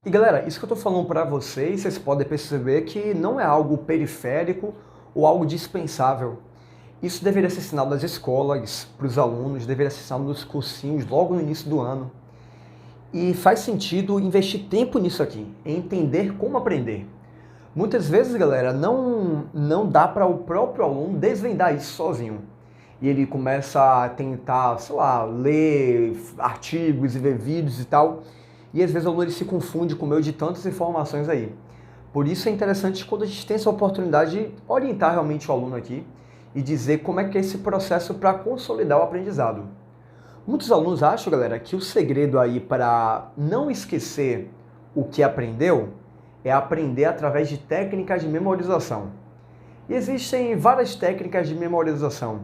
E galera, isso que eu estou falando para vocês, vocês podem perceber que não é algo periférico ou algo dispensável. Isso deveria ser ensinado nas escolas, para os alunos, deveria ser ensinado nos cursinhos logo no início do ano. E faz sentido investir tempo nisso aqui, em entender como aprender. Muitas vezes, galera, não dá para o próprio aluno desvendar isso sozinho. E ele começa a tentar, sei lá, ler artigos e ver vídeos e tal. E às vezes o aluno ele se confunde com o meio de tantas informações aí. Por isso é interessante quando a gente tem essa oportunidade de orientar realmente o aluno aqui e dizer como é que é esse processo para consolidar o aprendizado. Muitos alunos acham, galera, que o segredo aí para não esquecer o que aprendeu é aprender através de técnicas de memorização. E existem várias técnicas de memorização.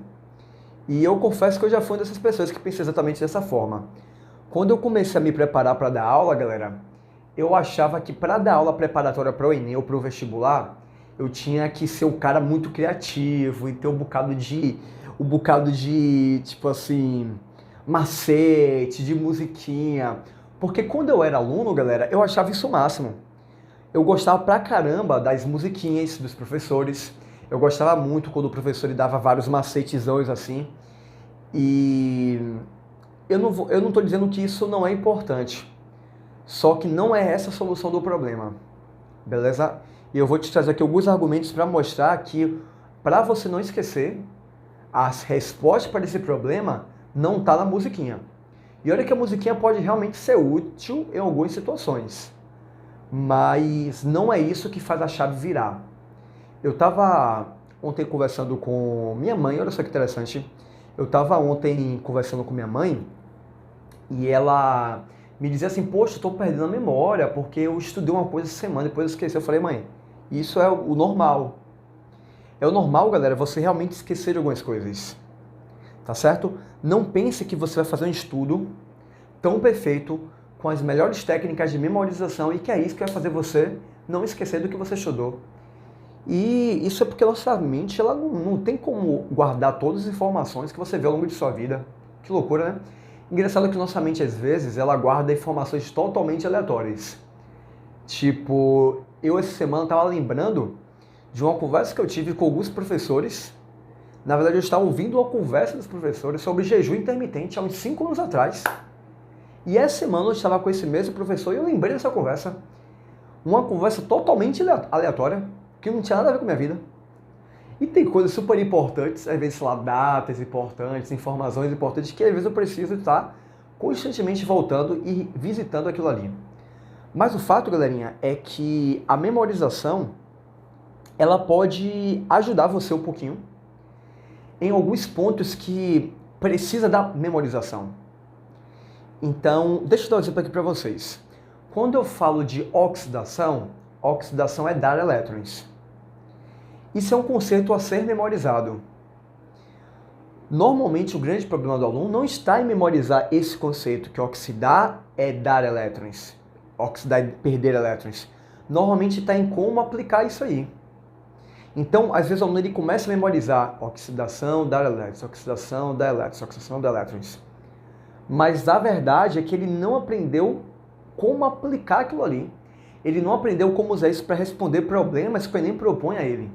E eu confesso que eu já fui uma dessas pessoas que pensam exatamente dessa forma. Quando eu comecei a me preparar para dar aula, galera, eu achava que para dar aula preparatória para o Enem ou para o vestibular, eu tinha que ser um cara muito criativo e ter um bocado de, tipo assim, macete, de musiquinha. Porque quando eu era aluno, galera, eu achava isso o máximo. Eu gostava pra caramba das musiquinhas dos professores. Eu gostava muito quando o professor ele dava vários macetezões assim. E eu não tô dizendo que isso não é importante. Só que não é essa a solução do problema. Beleza? E eu vou te trazer aqui alguns argumentos para mostrar que para você não esquecer, a resposta para esse problema não está na musiquinha. E olha que a musiquinha pode realmente ser útil em algumas situações. Mas não é isso que faz a chave virar. Eu estava ontem conversando com minha mãe, olha só que interessante. Eu estava ontem conversando com minha mãe e ela me dizia assim, poxa, eu estou perdendo a memória porque eu estudei uma coisa essa semana, depois eu esqueci. Eu falei, mãe, isso é o normal. É o normal, galera, você realmente esquecer de algumas coisas. Tá certo? Não pense que você vai fazer um estudo tão perfeito, com as melhores técnicas de memorização e que é isso que vai fazer você não esquecer do que você estudou. E isso é porque nossa mente ela não tem como guardar todas as informações que você vê ao longo de sua vida. Que loucura, né? Engraçado que nossa mente, às vezes, ela guarda informações totalmente aleatórias. Tipo, eu essa semana estava lembrando de uma conversa que eu tive com alguns professores. Na verdade, eu estava ouvindo uma conversa dos professores sobre jejum intermitente há uns 5 anos atrás. E essa semana eu estava com esse mesmo professor e eu lembrei dessa conversa. Uma conversa totalmente aleatória, que não tinha nada a ver com a minha vida. E tem coisas super importantes, às vezes, sei lá, datas importantes, informações importantes, que às vezes eu preciso estar constantemente voltando e visitando aquilo ali. Mas o fato, galerinha, é que a memorização, ela pode ajudar você um pouquinho em alguns pontos que precisa da memorização. Então, deixa eu dar um exemplo aqui para vocês. Quando eu falo de oxidação, oxidação é dar elétrons. Isso é um conceito a ser memorizado. Normalmente, o grande problema do aluno não está em memorizar esse conceito, que oxidar é dar elétrons. Oxidar é perder elétrons. Normalmente está em como aplicar isso aí. Então, às vezes o aluno ele começa a memorizar oxidação, dar elétrons, oxidação, dar elétrons, oxidação, dar elétrons. Mas a verdade é que ele não aprendeu como aplicar aquilo ali. Ele não aprendeu como usar isso para responder problemas que o Enem propõe a ele.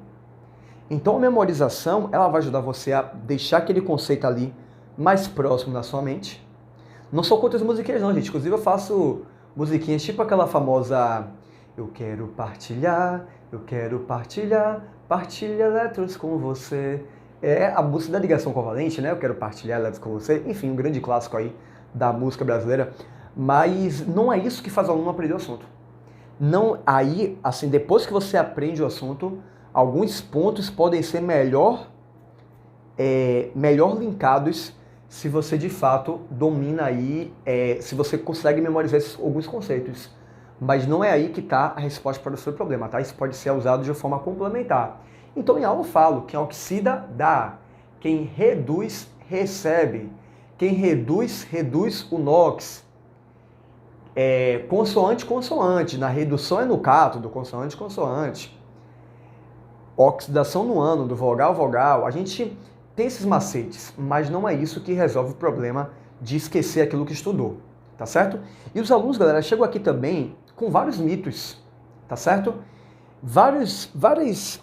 Então a memorização, ela vai ajudar você a deixar aquele conceito ali mais próximo da sua mente. Não sou contra as musiquinhas não, gente. Inclusive eu faço musiquinhas tipo aquela famosa eu quero partilhar, partilha elétrons com você. É a música da ligação covalente, né? Eu quero partilhar elétrons com você. Enfim, um grande clássico aí da música brasileira. Mas não é isso que faz o aluno aprender o assunto. Não, aí, assim, depois que você aprende o assunto, alguns pontos podem ser melhor linkados se você de fato domina aí, se você consegue memorizar alguns conceitos. Mas não é aí que está a resposta para o seu problema, tá? Isso pode ser usado de uma forma complementar. Então, em aula eu falo, quem oxida, dá. Quem reduz, recebe. Quem reduz, reduz o NOx. Consoante, consoante. Na redução é no cátodo, consoante, consoante. Oxidação no ânodo, do vogal, vogal. A gente tem esses macetes, mas não é isso que resolve o problema de esquecer aquilo que estudou. Tá certo? E os alunos, galera, chegam aqui também com vários mitos, tá certo? Várias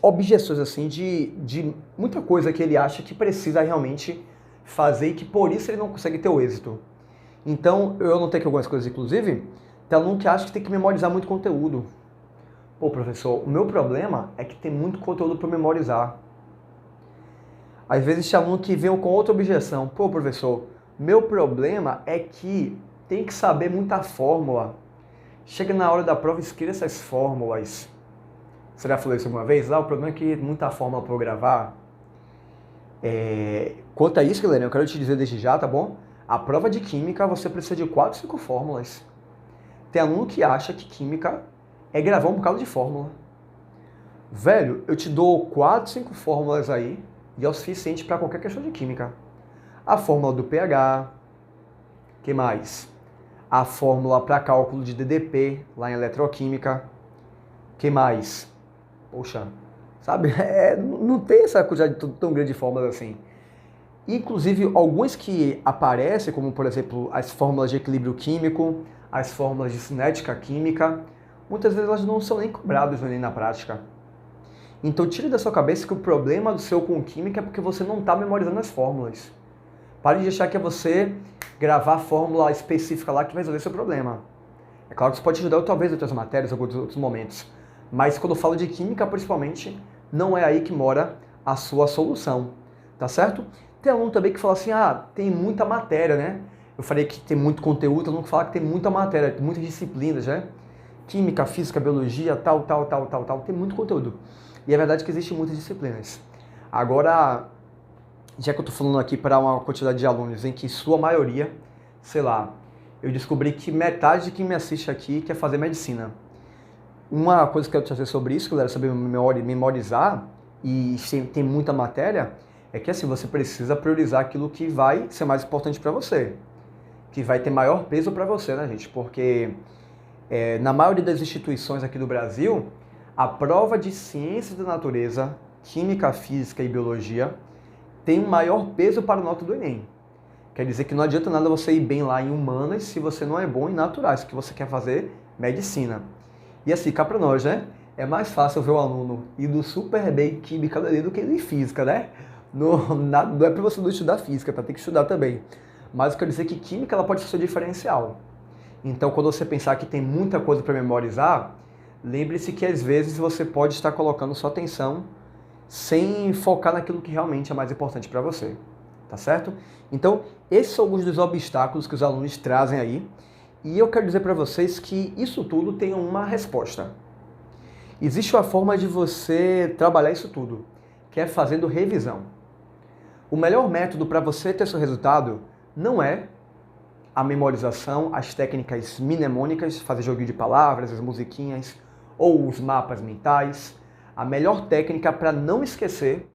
objeções, assim, de muita coisa que ele acha que precisa realmente fazer e que por isso ele não consegue ter o êxito. Então, eu notei que algumas coisas, inclusive, tem aluno que acha que tem que memorizar muito conteúdo. Pô, professor, o meu problema é que tem muito conteúdo para memorizar. Às vezes tem aluno que vem com outra objeção. Pô, professor, meu problema é que tem que saber muita fórmula. Chega na hora da prova, esqueça essas fórmulas. Você já falou isso alguma vez? O problema é que muita fórmula para eu gravar. Quanto a isso, galera, eu quero te dizer desde já, tá bom? A prova de química, você precisa de 4, 5 fórmulas. Tem aluno que acha que química é gravar um bocado de fórmula. Velho, eu te dou 4, 5 fórmulas aí e é o suficiente para qualquer questão de química. A fórmula do pH, que mais? A fórmula para cálculo de DDP, lá em eletroquímica, que mais? Poxa, sabe? Não tem essa quantidade tão grande de fórmulas assim. Inclusive, algumas que aparecem, como por exemplo, as fórmulas de equilíbrio químico, as fórmulas de cinética química, muitas vezes elas não são nem cobradas nem na prática. Então tire da sua cabeça que o problema do seu com química é porque você não está memorizando as fórmulas. Pare de achar que é você gravar a fórmula específica lá que vai resolver seu problema. É claro que isso pode ajudar talvez em outras matérias, em outros momentos. Mas quando eu falo de química, principalmente, não é aí que mora a sua solução. Tá certo? Tem aluno também que fala assim, tem muita matéria, né? Eu falei que tem muito conteúdo, tem aluno que fala que tem muita matéria, muitas disciplinas, né? Química, física, biologia, tal, tem muito conteúdo. E é verdade que existem muitas disciplinas. Agora, já que eu estou falando aqui para uma quantidade de alunos em que sua maioria, sei lá, eu descobri que metade de quem me assiste aqui quer fazer medicina. Uma coisa que eu quero trazer sobre isso, galera, sobre memorizar e tem muita matéria, é que assim, você precisa priorizar aquilo que vai ser mais importante para você, que vai ter maior peso para você, né, gente? Porque na maioria das instituições aqui do Brasil, a prova de ciências da natureza, química, física e biologia tem um maior peso para a nota do Enem. Quer dizer que não adianta nada você ir bem lá em humanas se você não é bom em naturais, que você quer fazer medicina. E assim, cá para nós, né? É mais fácil ver o aluno indo super bem em química do que em física, né? Não é para você não estudar física, tá? Tem que estudar também. Mas eu quero dizer que química ela pode ser seu diferencial. Então, quando você pensar que tem muita coisa para memorizar, lembre-se que às vezes você pode estar colocando sua atenção sem focar naquilo que realmente é mais importante para você. Tá certo? Então, esses são alguns dos obstáculos que os alunos trazem aí. E eu quero dizer para vocês que isso tudo tem uma resposta. Existe uma forma de você trabalhar isso tudo, que é fazendo revisão. O melhor método para você ter seu resultado não é a memorização, as técnicas mnemônicas, fazer joguinho de palavras, as musiquinhas ou os mapas mentais. A melhor técnica para não esquecer